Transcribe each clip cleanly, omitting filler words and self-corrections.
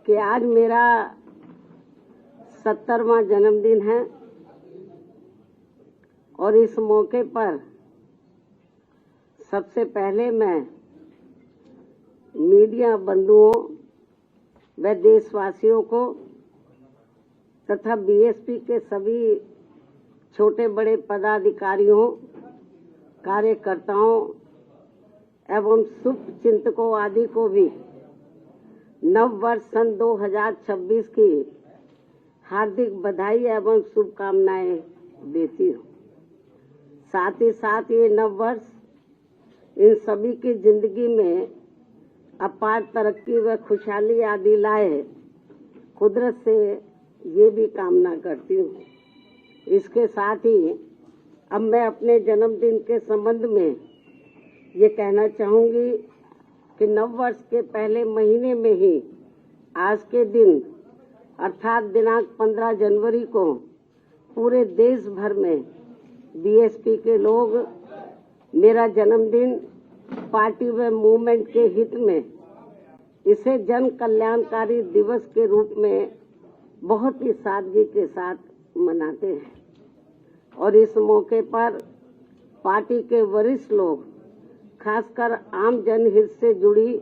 कि आज मेरा 70वां जन्मदिन है और इस मौके पर सबसे पहले मैं मीडिया बंधुओं व देशवासियों को तथा बीएसपी के सभी छोटे बड़े पदाधिकारियों, कार्यकर्ताओं एवं शुभ चिंतकों आदि को भी नव वर्ष सन 2026 की हार्दिक बधाई एवं शुभकामनाएं देती हूँ। साथ ही साथ ये नव वर्ष इन सभी की जिंदगी में अपार तरक्की व खुशहाली आदि लाए, कुदरत से ये भी कामना करती हूँ। इसके साथ ही अब मैं अपने जन्मदिन के संबंध में ये कहना चाहूँगी कि नव वर्ष के पहले महीने में ही आज के दिन अर्थात दिनांक 15 जनवरी को पूरे देश भर में बीएसपी के लोग मेरा जन्मदिन पार्टी व मूवमेंट के हित में इसे जन कल्याणकारी दिवस के रूप में बहुत ही सादगी के साथ मनाते हैं और इस मौके पर पार्टी के वरिष्ठ लोग खासकर आम जनहित से जुड़ी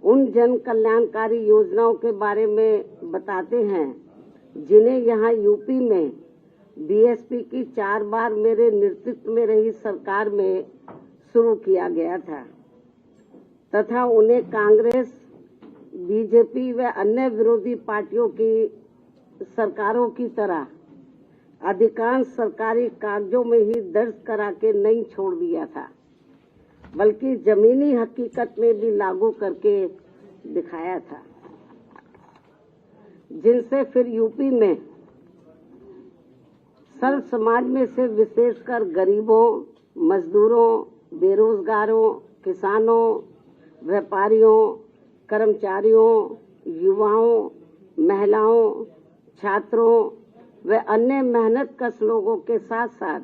उन जन कल्याणकारी योजनाओं के बारे में बताते हैं जिन्हें यहाँ यूपी में बीएसपी की 4 बार मेरे नेतृत्व में रही सरकार में शुरू किया गया था तथा उन्हें कांग्रेस, बीजेपी व अन्य विरोधी पार्टियों की सरकारों की तरह अधिकांश सरकारी कागजों में ही दर्ज करा के नहीं छोड़ दिया था, बल्कि जमीनी हकीकत में भी लागू करके दिखाया था, जिनसे फिर यूपी में सर्व समाज में से विशेषकर गरीबों, मजदूरों, बेरोजगारों, किसानों, व्यापारियों, कर्मचारियों, युवाओं, महिलाओं, छात्रों व अन्य मेहनतकश लोगों के साथ साथ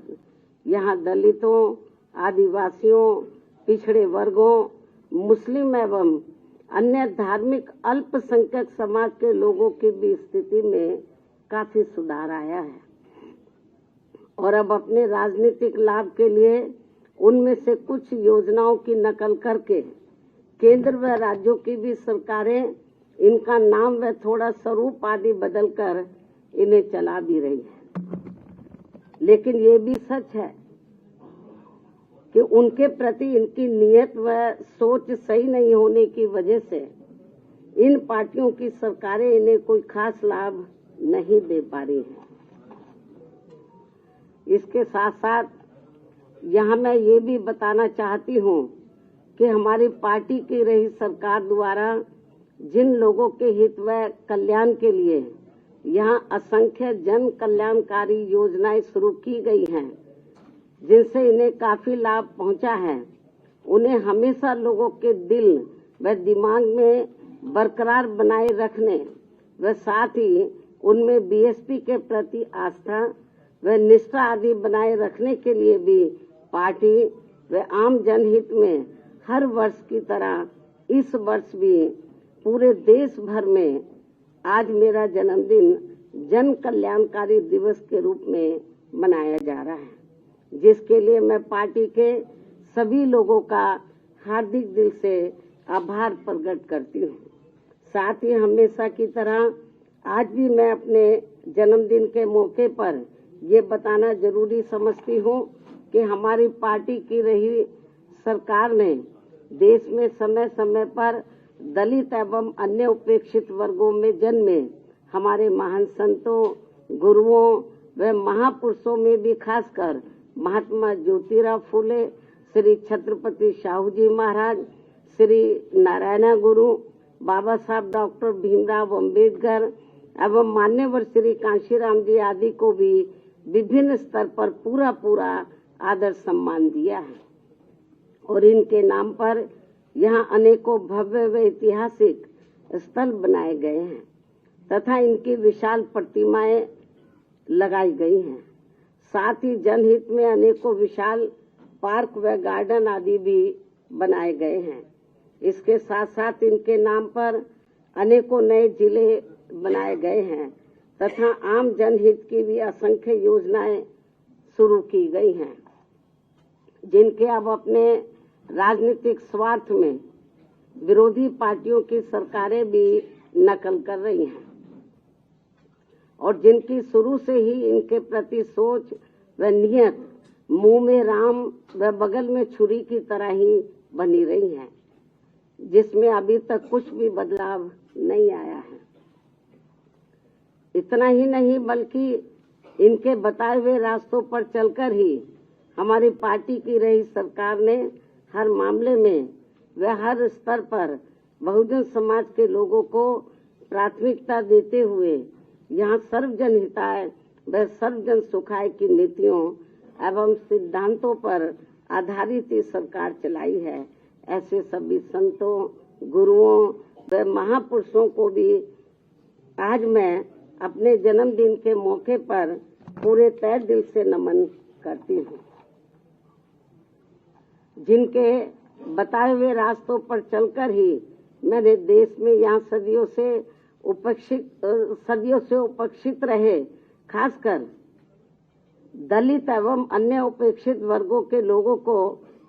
यहाँ दलितों, आदिवासियों, पिछड़े वर्गों, मुस्लिम एवं अन्य धार्मिक अल्पसंख्यक समाज के लोगों की भी स्थिति में काफी सुधार आया है और अब अपने राजनीतिक लाभ के लिए उनमें से कुछ योजनाओं की नकल करके केंद्र व राज्यों की भी सरकारें इनका नाम व थोड़ा स्वरूप आदि बदलकर इन्हें चला भी रही है। लेकिन ये भी सच है कि उनके प्रति इनकी नीयत व सोच सही नहीं होने की वजह से इन पार्टियों की सरकारें इन्हें कोई खास लाभ नहीं दे पा रही हैं। इसके साथ साथ यहाँ मैं ये भी बताना चाहती हूँ कि हमारी पार्टी की रही सरकार द्वारा जिन लोगों के हित व कल्याण के लिए यहाँ असंख्य जन कल्याणकारी योजनाएं शुरू की गई हैं, जिनसे इन्हें काफी लाभ पहुंचा है, उन्हें हमेशा लोगों के दिल व दिमाग में बरकरार बनाए रखने व साथ ही उनमें बीएसपी के प्रति आस्था व निष्ठा आदि बनाए रखने के लिए भी पार्टी व आम जनहित में हर वर्ष की तरह इस वर्ष भी पूरे देश भर में आज मेरा जन्मदिन जन कल्याणकारी दिवस के रूप में मनाया जा रहा है, जिसके लिए मैं पार्टी के सभी लोगों का हार्दिक दिल से आभार प्रकट करती हूँ। साथ ही हमेशा की तरह आज भी मैं अपने जन्मदिन के मौके पर ये बताना जरूरी समझती हूँ कि हमारी पार्टी की रही सरकार ने देश में समय समय पर दलित एवं अन्य उपेक्षित वर्गों में जन्मे हमारे महान संतों, गुरुओं व महापुरुषों में भी खासकर महात्मा ज्योतिराव फूले, श्री छत्रपति शाहू जी महाराज, श्री नारायण गुरु, बाबा साहब डॉक्टर भीमराव अंबेडकर एवं मान्यवर श्री कांशीराम जी आदि को भी विभिन्न स्तर पर पूरा आदर सम्मान दिया है और इनके नाम पर यहाँ अनेकों भव्य व ऐतिहासिक स्थल बनाए गए हैं तथा इनकी विशाल प्रतिमाएं लगाई गई हैं। साथ ही जनहित में अनेकों विशाल पार्क व गार्डन आदि भी बनाए गए हैं। इसके साथ साथ इनके नाम पर अनेकों नए जिले बनाए गए हैं तथा आम जनहित की भी असंख्य योजनाएं शुरू की गई हैं, जिनके अब अपने राजनीतिक स्वार्थ में विरोधी पार्टियों की सरकारें भी नकल कर रही हैं और जिनकी शुरू से ही इनके प्रति सोच व नियत मुंह में राम व बगल में छुरी की तरह ही बनी रही है, जिसमें अभी तक कुछ भी बदलाव नहीं आया है। इतना ही नहीं बल्कि इनके बताए हुए रास्तों पर चलकर ही हमारी पार्टी की रही सरकार ने हर मामले में व हर स्तर पर बहुजन समाज के लोगों को प्राथमिकता देते हुए यहाँ सर्वजन हिताय व सर्वजन सुखाय की नीतियों एवं सिद्धांतों पर आधारित ही सरकार चलाई है। ऐसे सभी संतों, गुरुओं व महापुरुषों को भी आज मैं अपने जन्मदिन के मौके पर पूरे तहे दिल से नमन करती हूँ, जिनके बताए हुए रास्तों पर चलकर ही मैंने देश में यहाँ सदियों से उपेक्षित रहे खासकर दलित एवं अन्य उपेक्षित वर्गों के लोगों को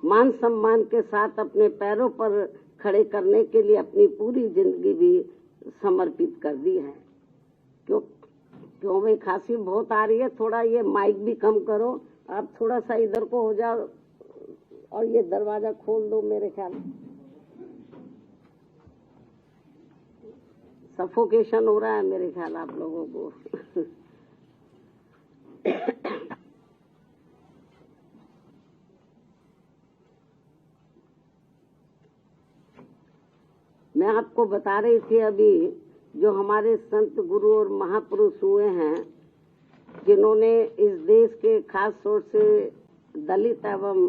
मान सम्मान के साथ अपने पैरों पर खड़े करने के लिए अपनी पूरी जिंदगी भी समर्पित कर दी है। क्यों भाई खांसी बहुत आ रही है, थोड़ा ये माइक भी कम करो, आप थोड़ा सा इधर को हो जाओ और ये दरवाजा खोल दो। मेरे ख्याल सफोकेशन हो रहा है मेरे ख्याल आप लोगों को। मैं आपको बता रही थी अभी जो हमारे संत गुरु और महापुरुष हुए हैं, जिन्होंने इस देश के खास तौर से दलित एवं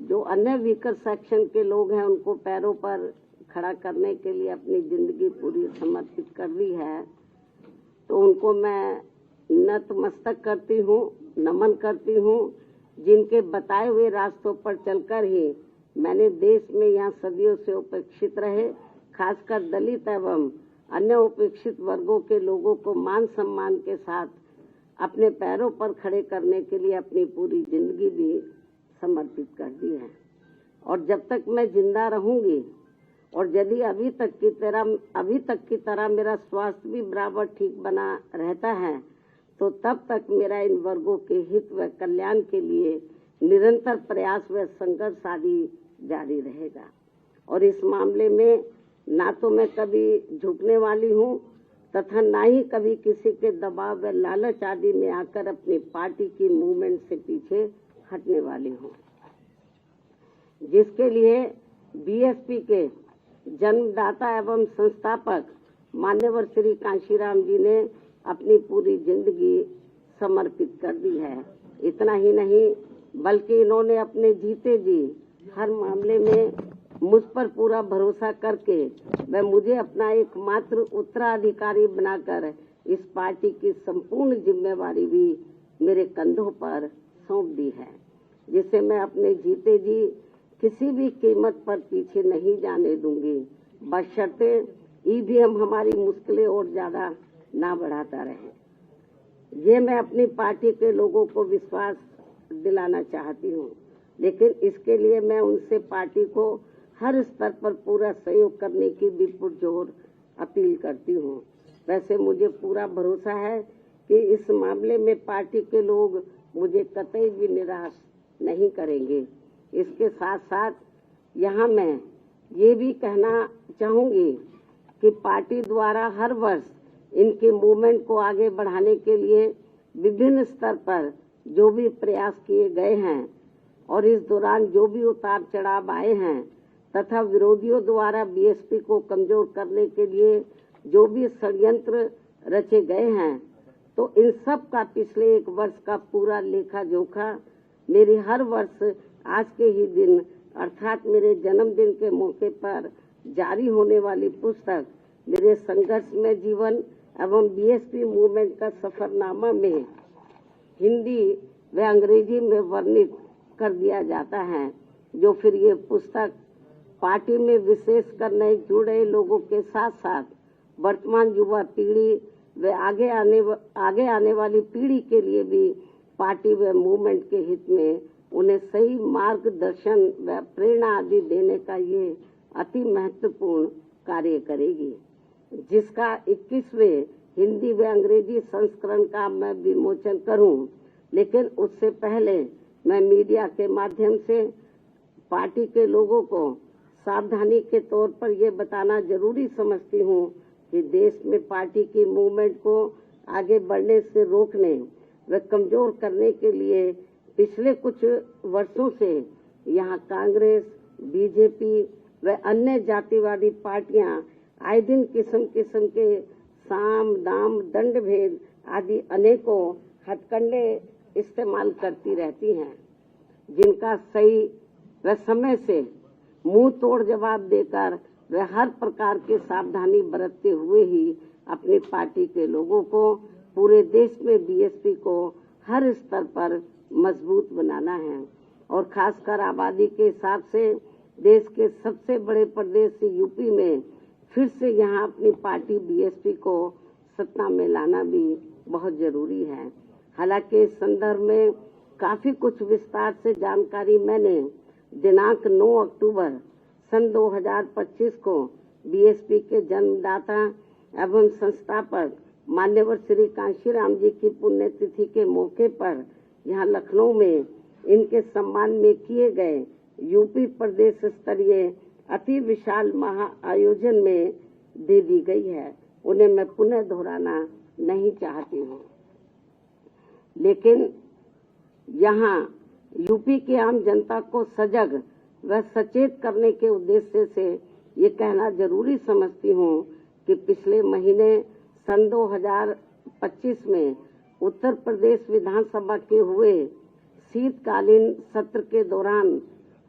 जो अन्य वीकर सेक्शन के लोग हैं उनको पैरों पर खड़ा करने के लिए अपनी जिंदगी पूरी समर्पित कर दी है, तो उनको मैं नतमस्तक करती हूँ, नमन करती हूँ, जिनके बताए हुए रास्तों पर चलकर ही मैंने देश में यहाँ सदियों से उपेक्षित रहे खासकर दलित एवं अन्य उपेक्षित वर्गों के लोगों को मान सम्मान के साथ अपने पैरों पर खड़े करने के लिए अपनी पूरी जिंदगी भी समर्पित कर दी है। और जब तक मैं जिंदा रहूंगी और यदि अभी तक की तरह मेरा स्वास्थ्य भी बराबर ठीक बना रहता है, तो तब तक मेरा इन वर्गों के हित व कल्याण के लिए निरंतर प्रयास व संघर्ष आदि जारी रहेगा। और इस मामले में ना तो मैं कभी झुकने वाली हूँ तथा ना ही कभी किसी के दबाव व लालच आदि में आकर अपनी पार्टी की मूवमेंट से पीछे हटने वाली हूँ, जिसके लिए बीएसपी के जन्मदाता एवं संस्थापक मान्यवर श्री कांशीराम जी ने अपनी पूरी जिंदगी समर्पित कर दी है। इतना ही नहीं बल्कि इन्होंने अपने जीते जी हर मामले में मुझ पर पूरा भरोसा करके व मुझे अपना एकमात्र उत्तराधिकारी बनाकर इस पार्टी की संपूर्ण जिम्मेवारी भी मेरे कंधों पर सौंप दी है, जिसे मैं अपने जीते जी किसी भी कीमत पर पीछे नहीं जाने दूंगी, बशर्ते ईवीएम हमारी मुश्किलें और ज्यादा ना बढ़ाता रहे। ये मैं अपनी पार्टी के लोगों को विश्वास दिलाना चाहती हूँ, लेकिन इसके लिए मैं उनसे पार्टी को हर स्तर पर पूरा सहयोग करने की भी पुरजोर अपील करती हूँ। वैसे मुझे पूरा भरोसा है कि इस मामले में पार्टी के लोग मुझे कतई भी निराश नहीं करेंगे। इसके साथ साथ यहाँ मैं ये भी कहना चाहूँगी कि पार्टी द्वारा हर वर्ष इनके मूवमेंट को आगे बढ़ाने के लिए विभिन्न स्तर पर जो भी प्रयास किए गए हैं और इस दौरान जो भी उतार चढ़ाव आए हैं तथा विरोधियों द्वारा बीएसपी को कमजोर करने के लिए जो भी षड्यंत्र रचे गए हैं, तो इन सब का पिछले एक वर्ष का पूरा लेखा जोखा मेरी हर वर्ष आज के ही दिन अर्थात मेरे जन्मदिन के मौके पर जारी होने वाली पुस्तक मेरे संघर्ष में जीवन एवं बीएसपी मूवमेंट का सफरनामा में हिंदी व अंग्रेजी में वर्णित कर दिया जाता है, जो फिर ये पुस्तक पार्टी में विशेष कर नए जुड़े लोगों के साथ साथ वर्तमान युवा पीढ़ी व आगे आने वाली पीढ़ी के लिए भी पार्टी व मूवमेंट के हित में उन्हें सही मार्गदर्शन व प्रेरणा आदि देने का ये अति महत्वपूर्ण कार्य करेगी, जिसका 21वें हिंदी व अंग्रेजी संस्करण का मैं विमोचन करूं। लेकिन उससे पहले मैं मीडिया के माध्यम से पार्टी के लोगों को सावधानी के तौर पर यह बताना जरूरी समझती हूं कि देश में पार्टी की मूवमेंट को आगे बढ़ने से रोकने व कमजोर करने के लिए पिछले कुछ वर्षों से यहाँ कांग्रेस, बीजेपी व अन्य जातिवादी पार्टियां आए दिन किस्म किस्म के साम दाम दंड भेद आदि अनेकों हथकंडे इस्तेमाल करती रहती हैं, जिनका सही व समय से मुंह तोड़ जवाब देकर वे हर प्रकार की सावधानी बरतते हुए ही अपनी पार्टी के लोगों को पूरे देश में बीएसपी को हर स्तर पर मजबूत बनाना है और खासकर आबादी के हिसाब से देश के सबसे बड़े प्रदेश यूपी में फिर से यहां अपनी पार्टी बीएसपी को सत्ता में लाना भी बहुत जरूरी है। हालांकि इस संदर्भ में काफी कुछ विस्तार से जानकारी मैंने दिनांक 9 अक्टूबर सन 2025 को बीएसपी के जन्मदाता एवं संस्थापक मान्यवर श्री कांशीराम जी की पुण्यतिथि के मौके पर यहाँ लखनऊ में इनके सम्मान में किए गए यूपी प्रदेश स्तरीय अति विशाल महा आयोजन में दे दी गई है। उन्हें मैं पुनः दोहराना नहीं चाहती हूँ, लेकिन यहाँ यूपी की आम जनता को सजग व सचेत करने के उद्देश्य से ये कहना जरूरी समझती हूँ कि पिछले महीने सन 2025 में उत्तर प्रदेश विधानसभा के हुए शीतकालीन सत्र के दौरान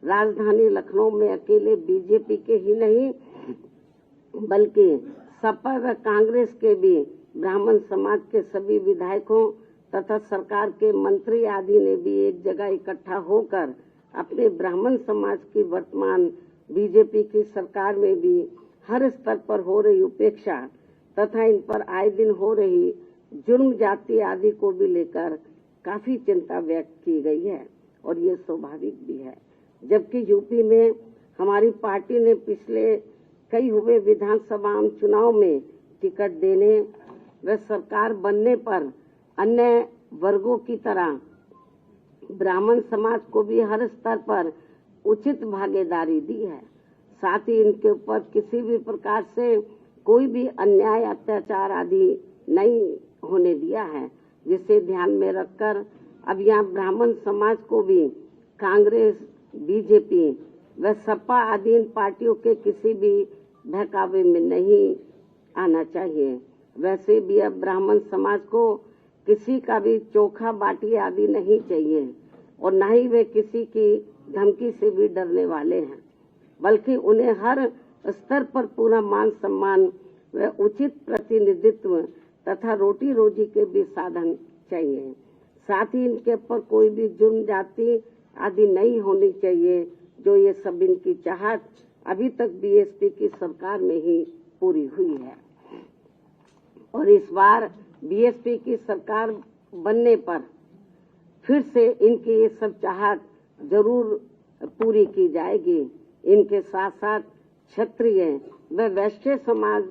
राजधानी लखनऊ में अकेले बीजेपी के ही नहीं बल्कि सपा व कांग्रेस के भी ब्राह्मण समाज के सभी विधायकों तथा सरकार के मंत्री आदि ने भी एक जगह इकट्ठा होकर अपने ब्राह्मण समाज की वर्तमान बीजेपी की सरकार में भी हर स्तर पर हो रही उपेक्षा तथा इन पर आए दिन हो रही जुर्म जाति आदि को भी लेकर काफी चिंता व्यक्त की गई है और ये स्वाभाविक भी है। जबकि यूपी में हमारी पार्टी ने पिछले कई हुए विधानसभा चुनाव में टिकट देने व सरकार बनने पर अन्य वर्गों की तरह ब्राह्मण समाज को भी हर स्तर पर उचित भागीदारी दी है। साथ ही इनके ऊपर किसी भी प्रकार से कोई भी अन्याय अत्याचार आदि नहीं होने दिया है, जिसे ध्यान में रखकर अब यहाँ ब्राह्मण समाज को भी कांग्रेस, बीजेपी व सपा आदि पार्टियों के किसी भी बहकावे में नहीं आना चाहिए। वैसे भी अब ब्राह्मण समाज को किसी का भी चोखा बाटी आदि नहीं चाहिए और न ही वे किसी की धमकी से भी डरने वाले हैं, बल्कि उन्हें हर स्तर पर पूरा मान सम्मान व उचित प्रतिनिधित्व तथा रोटी रोजी के भी साधन चाहिए। साथ ही इनके ऊपर कोई भी जुर्म जाति आदि नहीं होनी चाहिए, जो ये सब इनकी चाहत अभी तक बीएसपी की सरकार में ही पूरी हुई है। और इस बार बीएसपी की सरकार बनने पर फिर से इनकी ये सब चाहत जरूर पूरी की जाएगी। इनके साथ साथ क्षत्रिय व वैश्य समाज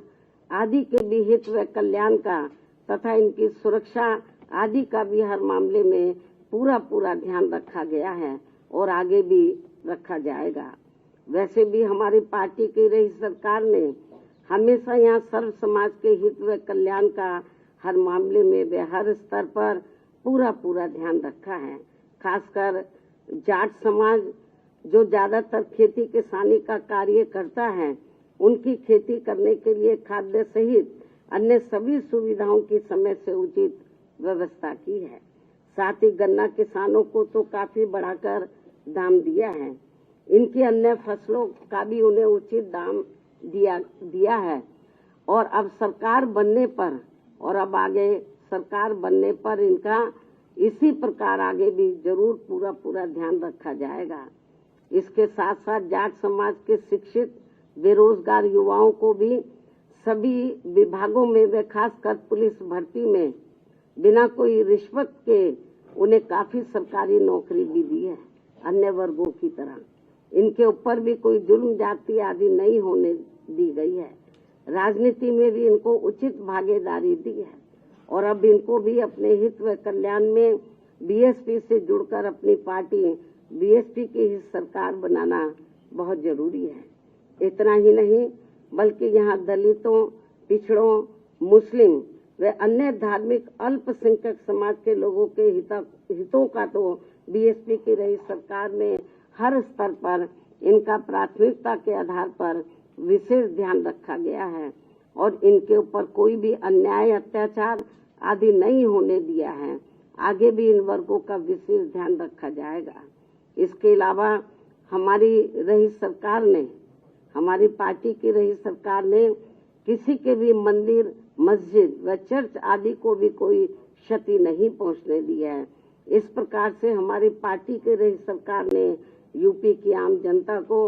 आदि के भी हित व कल्याण का तथा इनकी सुरक्षा आदि का भी हर मामले में पूरा ध्यान रखा गया है और आगे भी रखा जाएगा। वैसे भी हमारी पार्टी की रही सरकार ने हमेशा यहाँ सर्व समाज के हित व कल्याण का हर मामले में वे हर स्तर पर पूरा ध्यान रखा है। खासकर जाट समाज जो ज्यादातर खेती किसानी का कार्य करता है, उनकी खेती करने के लिए खाद्य सहित अन्य सभी सुविधाओं की समय से उचित व्यवस्था की है। साथ ही गन्ना किसानों को तो काफी बढ़ाकर दाम दिया है। इनकी अन्य फसलों का भी उन्हें उचित दाम दिया है और अब सरकार बनने पर और अब आगे सरकार बनने पर इनका इसी प्रकार आगे भी जरूर पूरा ध्यान रखा जाएगा। इसके साथ साथ जाट समाज के शिक्षित बेरोजगार युवाओं को भी सभी विभागों में व खासकर पुलिस भर्ती में बिना कोई रिश्वत के उन्हें काफी सरकारी नौकरी भी दी है। अन्य वर्गों की तरह इनके ऊपर भी कोई जुल्म जाति आदि नहीं होने दी गई है। राजनीति में भी इनको उचित भागीदारी दी है और अब इनको भी अपने हित व कल्याण में बीएसपी से जुड़कर अपनी पार्टी बीएसपी की ही सरकार बनाना बहुत जरूरी है। इतना ही नहीं बल्कि यहाँ दलितों, पिछड़ों, मुस्लिम व अन्य धार्मिक अल्पसंख्यक समाज के लोगों के हितों का तो बीएसपी की रही सरकार में हर स्तर पर इनका प्राथमिकता के आधार पर विशेष ध्यान रखा गया है और इनके ऊपर कोई भी अन्याय, अत्याचार आदि नहीं होने दिया है। आगे भी इन वर्गों का विशेष ध्यान रखा जाएगा। इसके अलावा हमारी पार्टी की रही सरकार ने किसी के भी मंदिर, मस्जिद व चर्च आदि को भी कोई क्षति नहीं पहुंचने दी है। इस प्रकार से हमारी पार्टी की रही सरकार ने यूपी की आम जनता को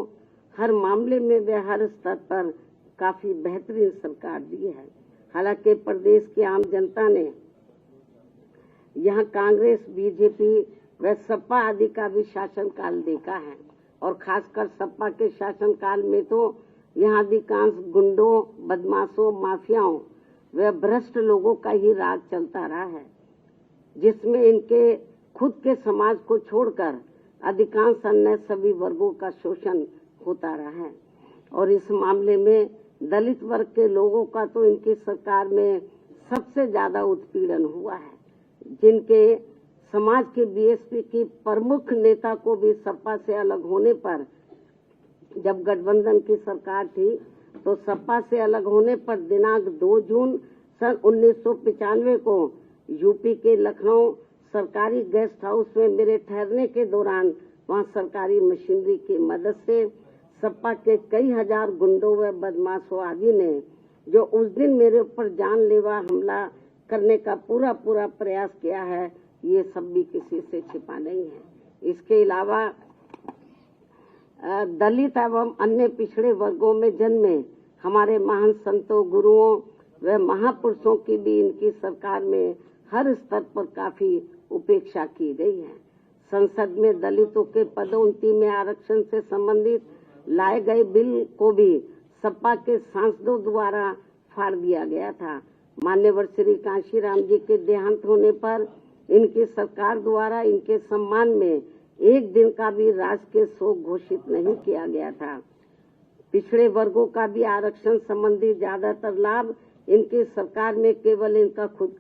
हर मामले में व हर स्तर पर काफी बेहतरीन सरकार दी है। हालांकि प्रदेश की आम जनता ने यहाँ कांग्रेस, बीजेपी व सपा आदि का भी शासनकाल देखा है और खासकर सपा के शासनकाल में तो यहाँ अधिकांश गुंडों, बदमाशों, माफियाओं व भ्रष्ट लोगों का ही राज चलता रहा है, जिसमें इनके खुद के समाज को छोड़कर अधिकांश अन्य सभी वर्गों का शोषण होता रहा है। और इस मामले में दलित वर्ग के लोगों का तो इनकी सरकार में सबसे ज्यादा उत्पीड़न हुआ है, जिनके समाज के बीएसपी की प्रमुख नेता को भी सपा से अलग होने पर, जब गठबंधन की सरकार थी तो सपा से अलग होने पर दिनांक 2 जून सन 1995 को यूपी के लखनऊ सरकारी गेस्ट हाउस में मेरे ठहरने के दौरान वहां सरकारी मशीनरी की मदद से सपा के कई हजार गुंडों व बदमाशों आदि ने जो उस दिन मेरे ऊपर जानलेवा हमला करने का पूरा प्रयास किया है, ये सब भी किसी से छिपा नहीं है। इसके अलावा दलित एवं अन्य पिछड़े वर्गों में जन्मे हमारे महान संतों, गुरुओं व महापुरुषों की भी इनकी सरकार में हर स्तर पर काफी उपेक्षा की गई है। संसद में दलितों के पदोन्नति में आरक्षण से संबंधित लाए गए बिल को भी सपा के सांसदों द्वारा फाड़ दिया गया था। मान्यवर श्री कांशीराम जी के देहांत होने पर इनकी सरकार द्वारा इनके सम्मान में एक दिन का भी राजकीय शोक घोषित नहीं किया गया था। पिछड़े वर्गों का भी आरक्षण संबंधी ज्यादातर लाभ इनकी सरकार में केवल इनका खुद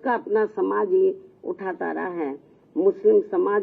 का अपना समाज ही उठाता रहा है। मुस्लिम समाज